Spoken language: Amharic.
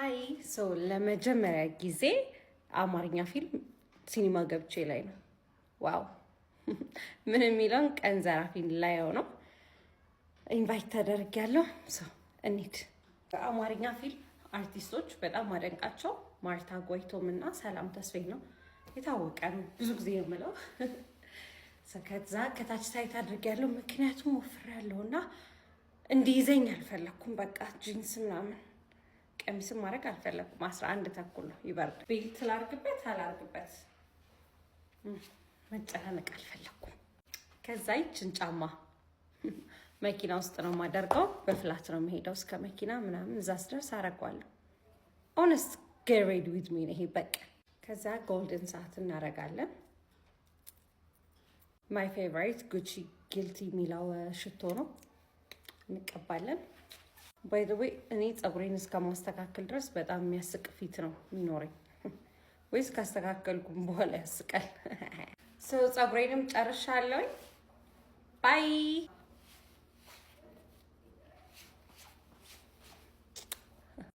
ሀይ ሰው ለመጀመሪያ ጊዜ አማርኛ ፊልም ሲኒማ ገብቼ ላይ ነው። ዋው ምን የሚለውን ቀን ዘራፊን ላይ ነው ኢንቫይት ተደርጊያለሁ። ሰው እንሂድ። በአማርኛ ፊልም አርቲስቶች በጣም ማደንቃቸው ማርታ ጎይቶም እና ሰላም ተስፋዬ ነው። የታወቀ ነው፣ ብዙ ጊዜ የምለው ከዛ ከታች ታይት አድርጊያለሁ። ምክንያቱም ወፍሬያለሁና እንዲይዘኝ አልፈለኩም። በቃ ጂንስ ምናምን ቀሚስም ማድረግ አልፈለኩም። 11 ተኩል ነው ይበርድ። ቤት ላርግበት አላርግበት መጨናነቅ አልፈለኩም። ከዛ ይችን ጫማ መኪና ውስጥ ነው የማደርገው። በፍላት ነው የምሄደው እስከ መኪና ምናምን እዛ ስደርስ አደርገዋለሁ። ኦነስት ጌት ሬዲ ዊዝ ሚ ነው ይሄ በቃ። ከዛ ጎልደን ሰዓት እናደርጋለን። ማይ ፌቨሪት ጉቺ ጊልቲ የሚለው ሽቶ ነው እንቀባለን። ባይ ዘ ዌይ እኔ ፀጉሬን እስከማስተካከል ድረስ በጣም የሚያስቅ ፊት ነው የሚኖረኝ፣ ወይስ ካስተካከልኩም በኋላ ያስቃል? ሰው ፀጉሬንም ጨርሻለሁ። ባይ